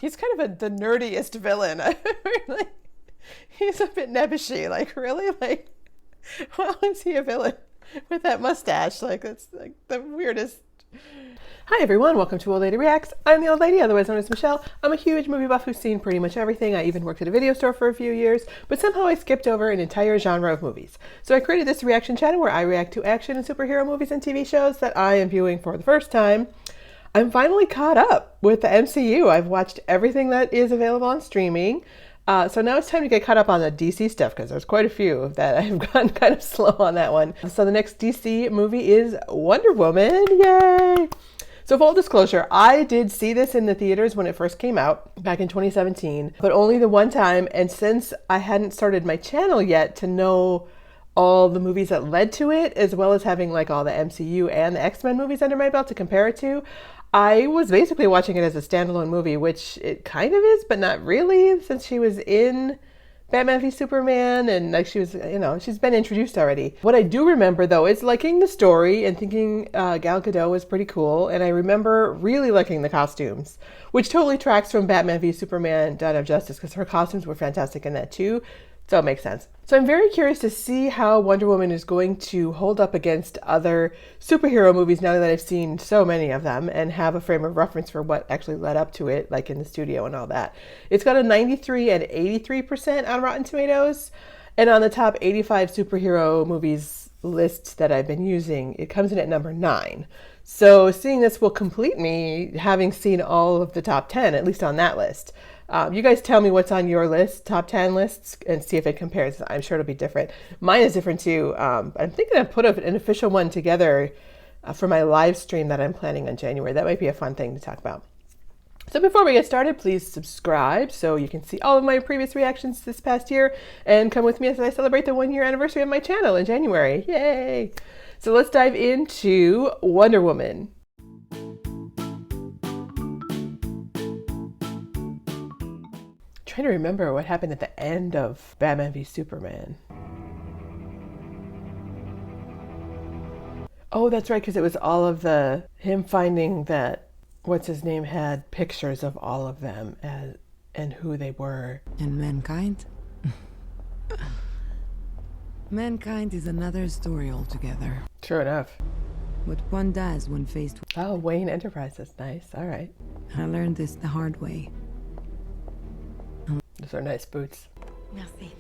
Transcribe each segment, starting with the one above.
He's kind of the nerdiest villain. Really, he's a bit nebbishy. Like, really? Like, how is he a villain with that mustache? Like, that's like the weirdest. Hi everyone, welcome to Old Lady Reacts. I'm the old lady, otherwise known as Michelle. I'm a huge movie buff who's seen pretty much everything. I even worked at a video store for a few years, but somehow I skipped over an entire genre of movies. So I created this reaction channel where I react to action and superhero movies and TV shows that I am viewing for the first time. I'm finally caught up with the MCU. I've watched everything that is available on streaming. So now it's time to get caught up on the DC stuff because there's quite a few that I've gotten kind of slow on that one. So the next DC movie is Wonder Woman. Yay! So full disclosure, I did see this in the theaters when it first came out back in 2017, but only the one time. And since I hadn't started my channel yet to know all the movies that led to it, as well as having like all the MCU and the X-Men movies under my belt to compare it to, I was basically watching it as a standalone movie, which it kind of is, but not really, since she was in Batman v Superman and like she was, you know, she's been introduced already. What I do remember though is liking the story and thinking Gal Gadot was pretty cool. And I remember really liking the costumes, which totally tracks from Batman v Superman Dawn of Justice because her costumes were fantastic in that too. So it makes sense. So I'm very curious to see how Wonder Woman is going to hold up against other superhero movies now that I've seen so many of them and have a frame of reference for what actually led up to it, like in the studio and all that. It's got a 93 and 83% on Rotten Tomatoes. And on the top 85 superhero movies list that I've been using, it comes in at number 9. So seeing this will complete me having seen all of the top 10, at least on that list. You guys tell me what's on your list, top 10 lists, and see if it compares. I'm sure it'll be different. Mine is different too. I'm thinking I've put an official one together for my live stream that I'm planning on January. That might be a fun thing to talk about. So before we get started, please subscribe so you can see all of my previous reactions this past year and come with me as I celebrate the 1-year anniversary of my channel in January. Yay! So let's dive into Wonder Woman. Trying to remember what happened at the end of Batman v Superman. Oh, that's right, because it was all of him finding that what's his name had pictures of all of them and who they were. And mankind? Mankind is another story altogether. True enough. What one does when faced with... Oh, Wayne Enterprises. Nice. All right. I learned this the hard way. Those are nice boots. Merci.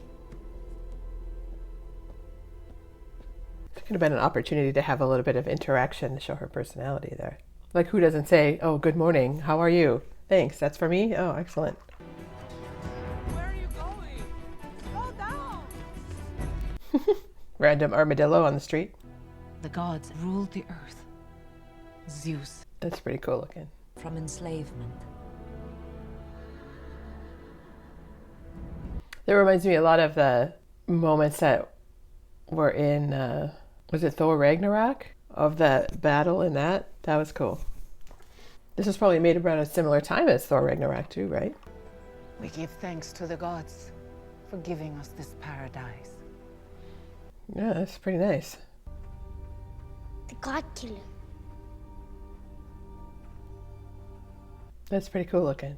It could have been an opportunity to have a little bit of interaction to show her personality there. Like, who doesn't say, oh, good morning, how are you? Thanks, that's for me? Oh, excellent. Where are you going? Slow down! Random armadillo on the street. The gods ruled the earth. Zeus, That's pretty cool looking. from enslavement. That reminds me a lot of the moments that were in, was it Thor Ragnarok? Of that battle in that. That was cool. This was probably made around a similar time as Thor Ragnarok too, right? We give thanks to the gods for giving us this paradise. Yeah, that's pretty nice. The God Killer. That's pretty cool looking.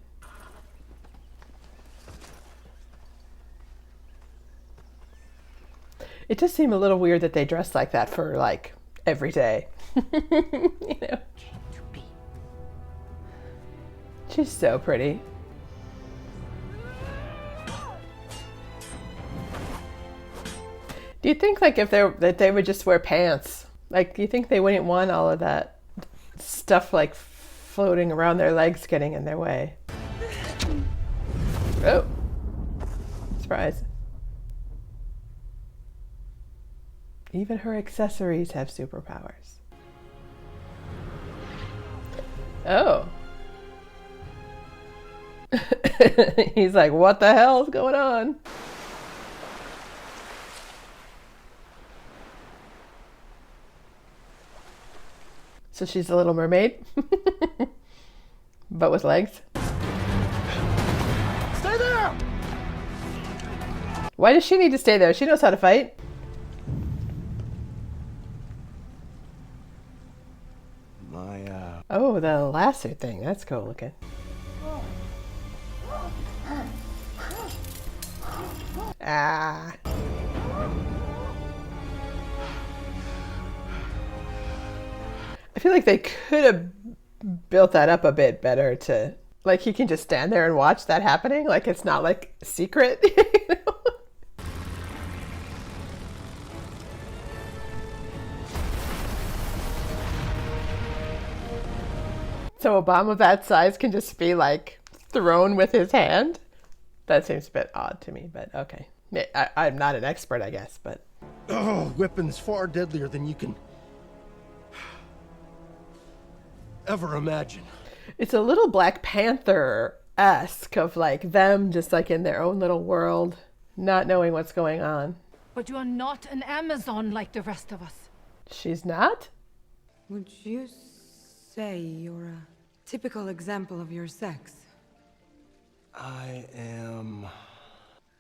It does seem a little weird that they dress like that for like every day. You know? She's so pretty. Do you think like if they would just wear pants? Like, do you think they wouldn't want all of that stuff like floating around their legs getting in their way? Oh, surprise. Even her accessories have superpowers. Oh. He's like, what the hell is going on? So she's a little mermaid, but with legs. Stay there! Why does she need to stay there? She knows how to fight. My, Oh, the lasso thing. That's cool looking. Ah. I feel like they could have built that up a bit better to, like, he can just stand there and watch that happening. Like, it's not like secret, you know? So Obama that size can just be like thrown with his hand? That seems a bit odd to me, but okay. I'm not an expert, I guess, but... Oh, weapons far deadlier than you can ever imagine. It's a little Black Panther-esque of like them just like in their own little world, not knowing what's going on. But you are not an Amazon like the rest of us. She's not? Would you say you're a typical example of your sex? I am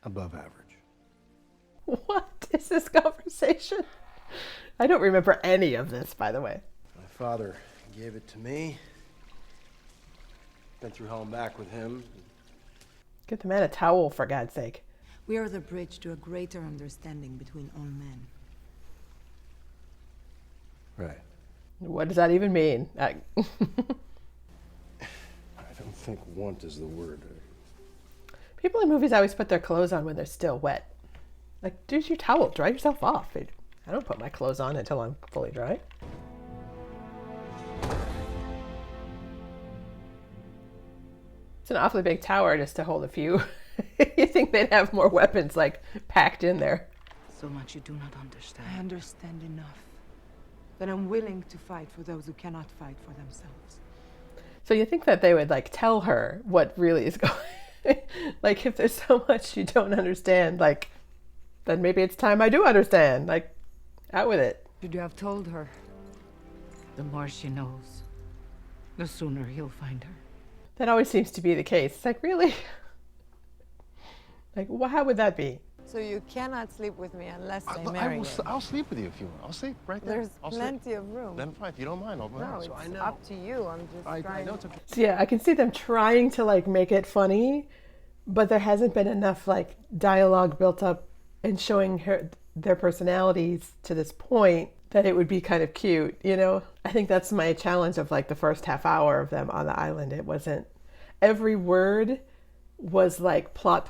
above average. What is this conversation? I don't remember any of this, by the way. My father gave it to me. Been through hell and back with him. Get the man a towel, for God's sake. We are the bridge to a greater understanding between all men. Right. What does that even mean? I don't think want is the word. People in movies always put their clothes on when they're still wet. Like, use your towel, dry yourself off. I don't put my clothes on until I'm fully dry. It's an awfully big tower just to hold a few. You think they'd have more weapons, like, packed in there. So much you do not understand. I understand enough. That I'm willing to fight for those who cannot fight for themselves. So you think that they would, like, tell her what really is going... Like, if there's so much you don't understand, like, then maybe it's time I do understand. Like, out with it. Should you have told her? The more she knows, the sooner he'll find her. That always seems to be the case. It's like, really? Like, how would that be? So you cannot sleep with me unless I marry you. I'll sleep with you if you want. I'll sleep right there. There's I'll plenty of room. Then fine, if you don't mind, I'll No, it's up to you. I'm just I trying. know it's okay. So yeah, I can see them trying to like make it funny, but there hasn't been enough like dialogue built up and showing their personalities to this point that it would be kind of cute, you know? I think that's my challenge of like the first half hour of them on the island. It wasn't, every word was like plot,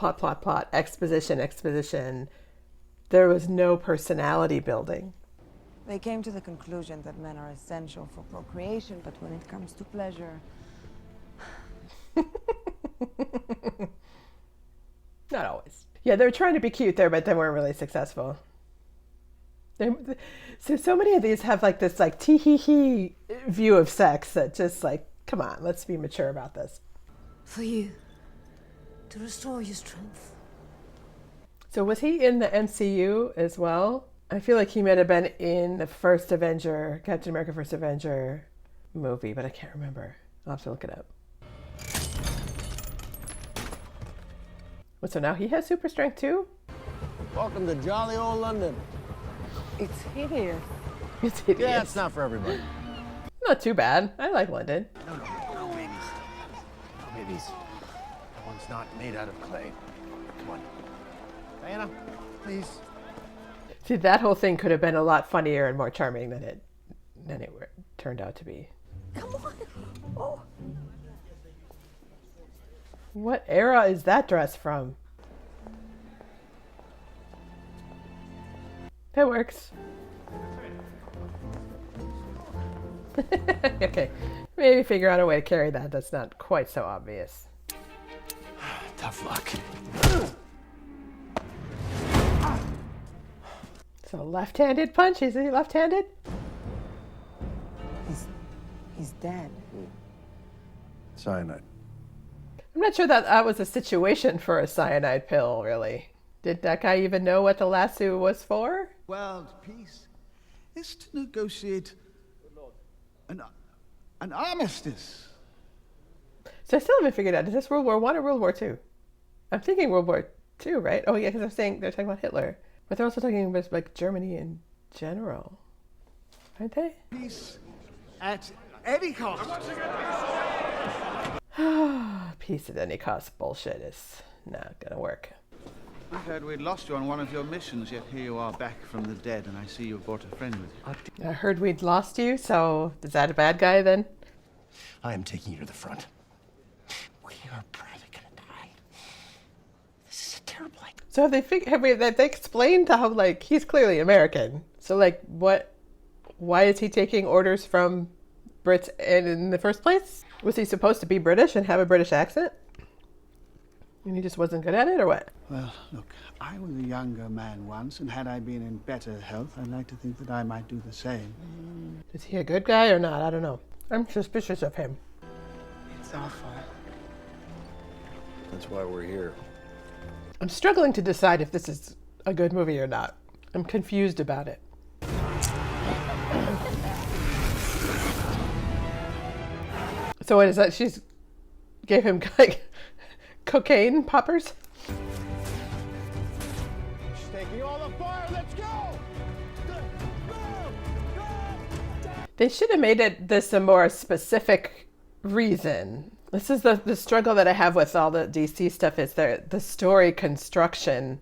exposition. There was no personality building. They came to the conclusion that men are essential for procreation, but when it comes to pleasure... Not always. Yeah, they were trying to be cute there, but they weren't really successful. So many of these have like this like tee-hee-hee view of sex that just like, come on, let's be mature about this. For you, to restore your strength. So was he in the MCU as well? I feel like he might have been in the first Avenger, Captain America First Avenger movie, but I can't remember. I'll have to look it up. Well, so now he has super strength too? Welcome to jolly old London. It's hideous. It's hideous. Yeah, it's not for everybody. Not too bad. I like London. No babies. No babies. That one's not made out of clay. Come on. Diana, please. See, that whole thing could have been a lot funnier and more charming than it turned out to be. Come on. Oh. What era is that dress from? That works. Okay, maybe figure out a way to carry that that's not quite so obvious. Tough luck. So left-handed punch, is he left-handed? He's dead. Cyanide. I'm not sure that was a situation for a cyanide pill, really. Did that guy even know what the lasso was for? World peace is to negotiate an armistice. So I still haven't figured out, is this World War I or World War II? I'm thinking World War II, right? Oh yeah, because I'm saying they're talking about Hitler. But they're also talking about like Germany in general. Aren't they? Peace at any cost. Peace at any cost bullshit is not gonna work. I heard we'd lost you on one of your missions, yet here you are back from the dead, and I see you've brought a friend with you. I heard we'd lost you, so is that a bad guy then? I am taking you to the front. We are probably gonna die. This is a terrible idea. So have they explained how, like, he's clearly American. So, like, why is he taking orders from Brits in the first place? Was he supposed to be British and have a British accent? And he just wasn't good at it, or what? Well, look, I was a younger man once, and had I been in better health, I'd like to think that I might do the same. Is he a good guy or not? I don't know. I'm suspicious of him. It's awful. That's why we're here. I'm struggling to decide if this is a good movie or not. I'm confused about it. So what is that? She's gave him like cocaine poppers? She's taking all the fire. Let's go! They should have made this a more specific reason. This is the struggle that I have with all the DC stuff is the story construction.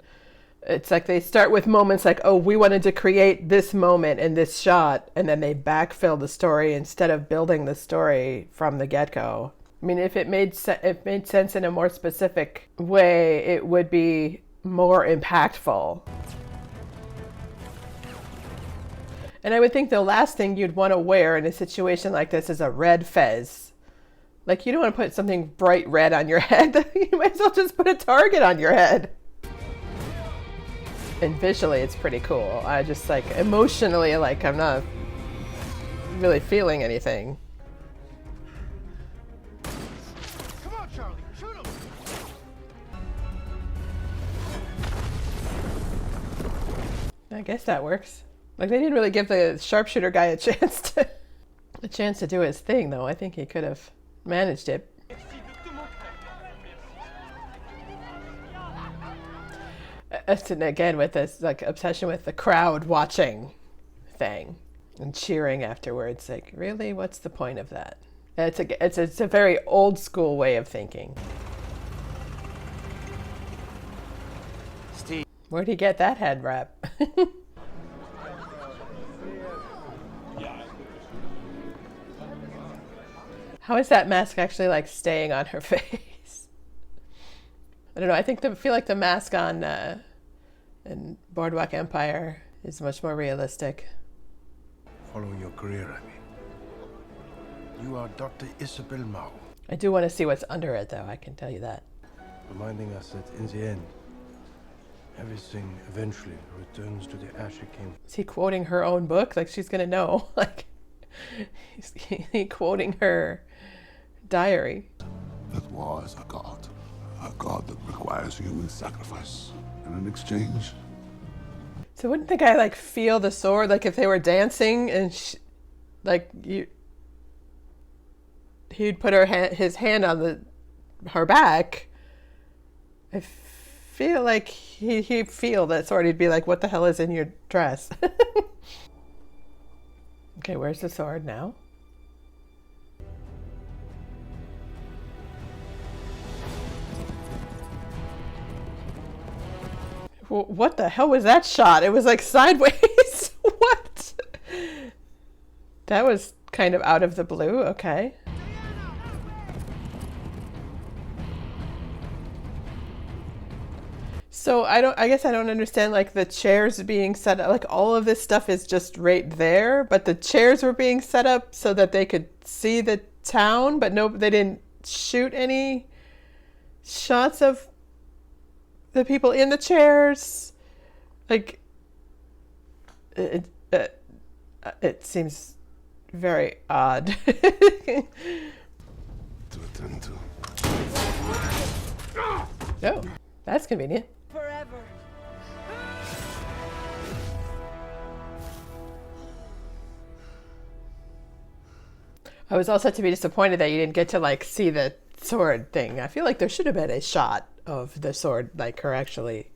It's like they start with moments like, oh, we wanted to create this moment in this shot, and then they backfill the story instead of building the story from the get-go. I mean, if it made sense in a more specific way, it would be more impactful. And I would think the last thing you'd want to wear in a situation like this is a red fez. Like, you don't want to put something bright red on your head. You might as well just put a target on your head. And visually, it's pretty cool. I just, like, emotionally, like, I'm not really feeling anything. Come on, Charlie, shoot him! I guess that works. Like, they didn't really give the sharpshooter guy a chance to do his thing, though. I think he could have managed it. And again, with this like obsession with the crowd watching thing and cheering afterwards, like, really, what's the point of that? It's a very old school way of thinking. Steve. Where'd he get that head wrap? How is that mask actually like staying on her face? I don't know. I feel like the mask on in Boardwalk Empire is much more realistic. Follow your career, I mean. You are Dr. Isabel Mao. I do want to see what's under it, though. I can tell you that. Reminding us that in the end, everything eventually returns to the Asher King. Is he quoting her own book? Like, she's gonna know. Like, he's quoting her diary. That was a god that requires human sacrifice, and in exchange. So wouldn't the guy like feel the sword? Like if they were dancing and he'd put his hand on her back. I feel like he'd feel that sword. He'd be like, "What the hell is in your dress?" Okay, where's the sword now? What the hell was that shot? It was like sideways. What? That was kind of out of the blue. Okay. So I guess I don't understand, like, the chairs being set up, like all of this stuff is just right there, but the chairs were being set up so that they could see the town, but no, they didn't shoot any shots of the people in the chairs. Like, it seems very odd. To attend to. Oh, that's convenient. Forever. I was also to be disappointed that you didn't get to like see the sword thing. I feel like there should have been a shot of the sword, like her actually,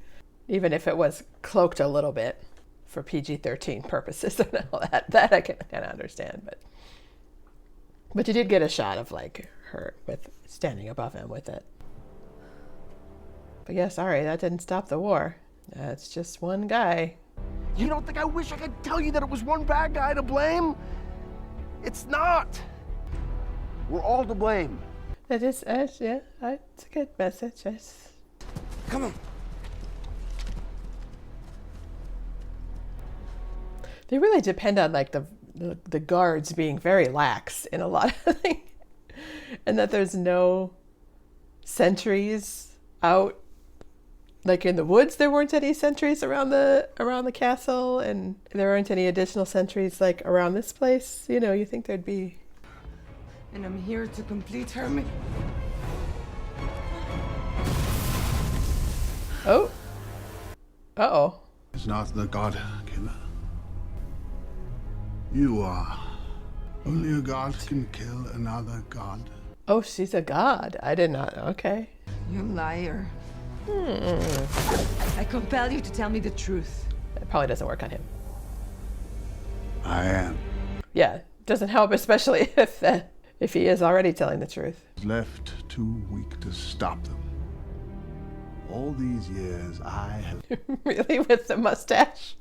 even if it was cloaked a little bit for PG-13 purposes and all that. That I can kind of understand, but you did get a shot of like her with standing above him with it. But yeah, sorry, that didn't stop the war. It's just one guy. You don't think I wish I could tell you that it was one bad guy to blame? It's not. We're all to blame. That is, yeah, it's a good message. Yes. Come on. They really depend on like the guards being very lax in a lot of things, and that there's no sentries out. Like in the woods, there weren't any sentries around the castle, and there aren't any additional sentries like around this place. You know, you think there'd be. And I'm here to complete her Oh. Uh-oh. It's not the god killer. You are. Only a god can kill another god. Oh, she's a god. I did not. Okay. You liar. I compel you to tell me the truth. That probably doesn't work on him. I am. Yeah, doesn't help, especially if he is already telling the truth. Left too weak to stop them. All these years I have... Really? With the mustache?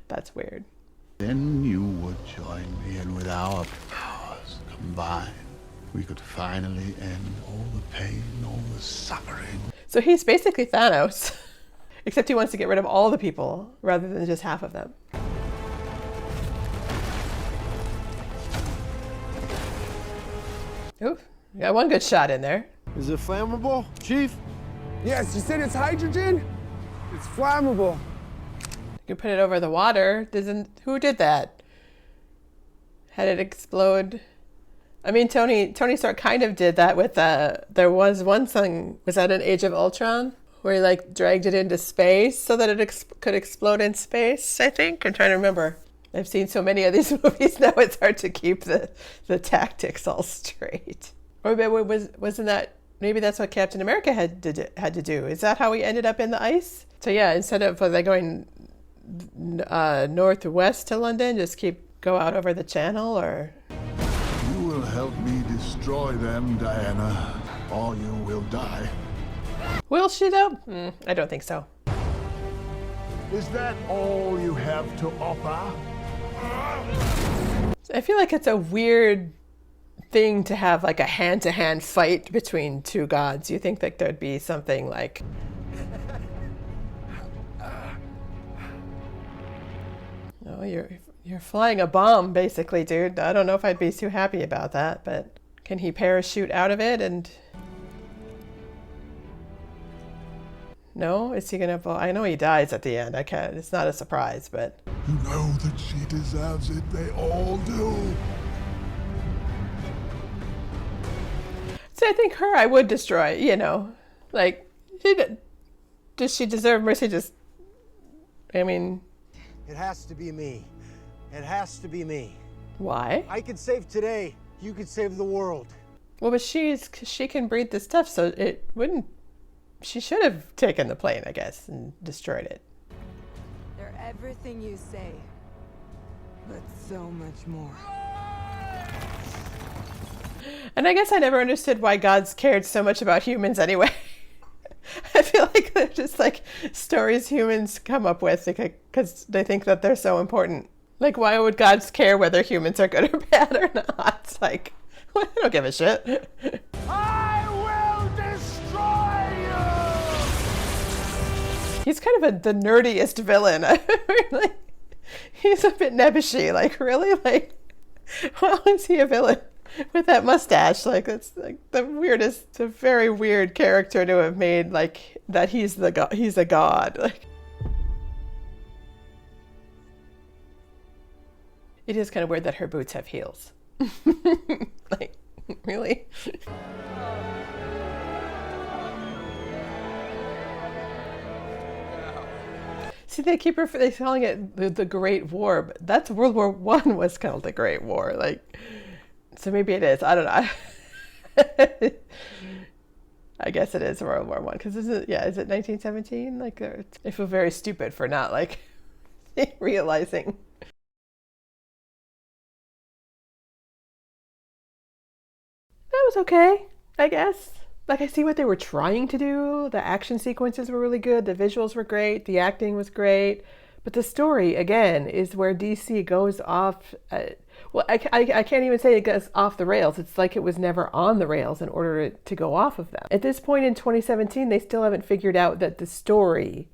That's weird. Then you would join me, and with our powers combined, we could finally end all the pain, all the suffering. So he's basically Thanos, except he wants to get rid of all the people rather than just half of them. Ooh, you got one good shot in there. Is it flammable, Chief? Yes, you said it's hydrogen? It's flammable. You can put it over the water. Who did that? Had it explode? I mean, Tony Stark kind of did that with there was one thing, was that in Age of Ultron, where he like dragged it into space so that it could explode in space, I think. I'm trying to remember. I've seen so many of these movies now, it's hard to keep the tactics all straight. Or maybe wasn't that, maybe that's what Captain America had to do. Is that how he ended up in the ice? So yeah, instead of like going northwest to London, just go out over the channel, or... You will help me destroy them, Diana, or you will die. Will she though? I don't think so. Is that all you have to offer? I feel like it's a weird thing to have like a hand-to-hand fight between two gods. You think that there'd be something like... Oh, you're flying a bomb, basically, dude. I don't know if I'd be too happy about that, but can he parachute out of it and... No? Is he gonna... Well, I know he dies at the end. I can't... It's not a surprise, but... You know that she deserves it. They all do. So I think her I would destroy, you know. Like, does she deserve mercy? Just... I mean... It has to be me. It has to be me. Why? I could save today. You could save the world. Well, but she can breathe the stuff, so it wouldn't... She should have taken the plane, I guess, and destroyed it. They're everything you say, but so much more. And I guess I never understood why gods cared so much about humans anyway. I feel like they're just like stories humans come up with because they think that they're so important. Like, why would gods care whether humans are good or bad or not? It's like, well, I don't give a shit. I will destroy you! He's kind of the nerdiest villain. Really, he's a bit nebbishy. Like, really? Like, why is he a villain? With that mustache, like, it's like the weirdest, a very weird character to have made, like, that he's a god. Like, it is kind of weird that her boots have heels. Like, really? See, they're calling it the Great War, but that's World War I was called the Great War. Like, so maybe it is. I don't know. I guess it is World War I because is it 1917? Like, I feel very stupid for not like realizing. That was okay, I guess. Like, I see what they were trying to do. The action sequences were really good. The visuals were great. The acting was great. But the story, again, is where DC goes off. Well, I can't even say it goes off the rails. It's like it was never on the rails in order to go off of them. At this point in 2017, they still haven't figured out that the story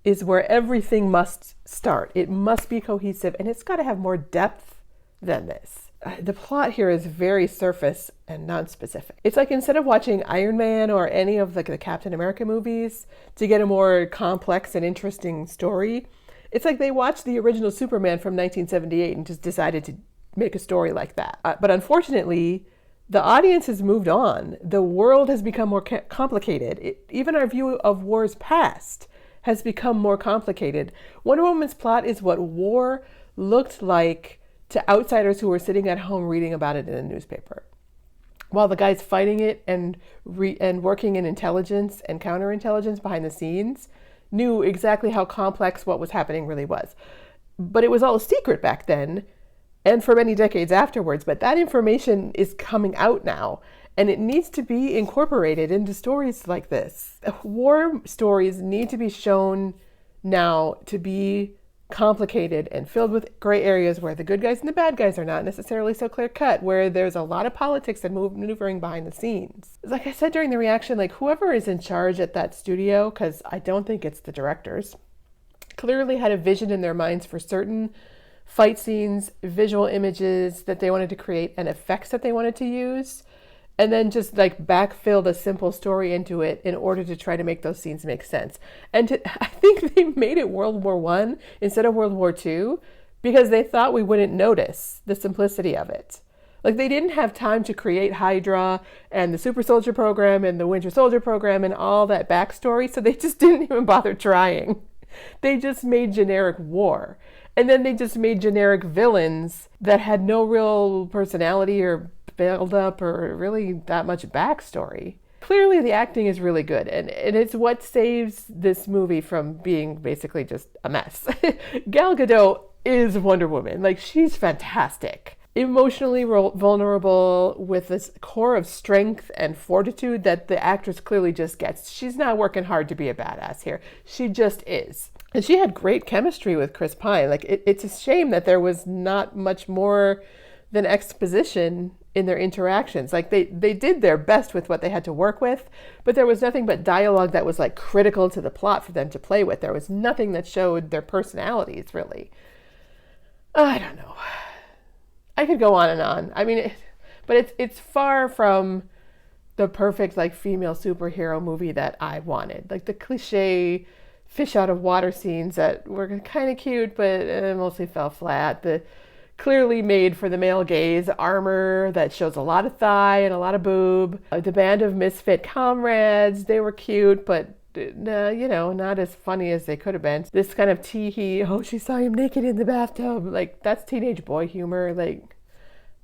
is where everything must start. It must be cohesive, and it's got to have more depth than this. The plot here is very surface and non-specific. It's like instead of watching Iron Man or any of the Captain America movies to get a more complex and interesting story, it's like they watched the original Superman from 1978 and just decided to make a story like that. But unfortunately, the audience has moved on. The world has become more complicated. Even our view of war's past has become more complicated. Wonder Woman's plot is what war looked like to outsiders who were sitting at home reading about it in a newspaper, while the guys fighting it and working in intelligence and counterintelligence behind the scenes knew exactly how complex what was happening really was. But it was all a secret back then and for many decades afterwards. But that information is coming out now, and it needs to be incorporated into stories like this. War stories need to be shown now to be complicated and filled with gray areas where the good guys and the bad guys are not necessarily so clear cut, where there's a lot of politics and maneuvering behind the scenes. Like I said during the reaction, like whoever is in charge at that studio, because I don't think it's the directors, clearly had a vision in their minds for certain fight scenes, visual images that they wanted to create, and effects that they wanted to use, and then just like backfilled a simple story into it in order to try to make those scenes make sense. And I think they made it World War I instead of World War II because they thought we wouldn't notice the simplicity of it. Like they didn't have time to create Hydra and the Super Soldier program and the Winter Soldier program and all that backstory, so they just didn't even bother trying. They just made generic war. And then they just made generic villains that had no real personality or build up or really that much backstory. Clearly the acting is really good, and it's what saves this movie from being basically just a mess. Gal Gadot is Wonder Woman. Like, she's fantastic. Emotionally vulnerable with this core of strength and fortitude that the actress clearly just gets. She's not working hard to be a badass here. She just is. And she had great chemistry with Chris Pine. Like, it's a shame that there was not much more than exposition in their interactions. Like they did their best with what they had to work with, but there was nothing but dialogue that was like critical to the plot for them to play with. There was nothing that showed their personalities really. I don't know. I could go on and on. I mean, but it's far from the perfect like female superhero movie that I wanted. Like the cliche fish out of water scenes that were kind of cute, but mostly fell flat. The clearly made for the male gaze armor that shows a lot of thigh and a lot of boob. The band of misfit comrades, they were cute, but not as funny as they could have been. This kind of tee-hee, oh, she saw him naked in the bathtub. Like, that's teenage boy humor. Like,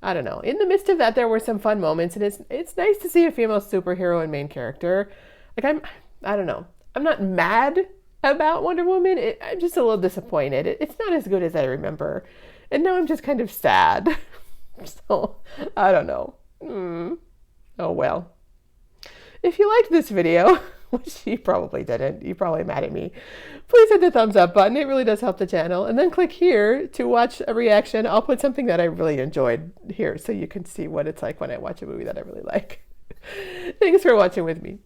I don't know. In the midst of that, there were some fun moments, and it's nice to see a female superhero and main character. Like, I don't know. I'm not mad about Wonder Woman. I'm just a little disappointed. It's not as good as I remember. And now I'm just kind of sad. So, I don't know. Oh, well. If you liked this video, which you probably didn't, you're probably mad at me, please hit the thumbs up button. It really does help the channel. And then click here to watch a reaction. I'll put something that I really enjoyed here so you can see what it's like when I watch a movie that I really like. Thanks for watching with me.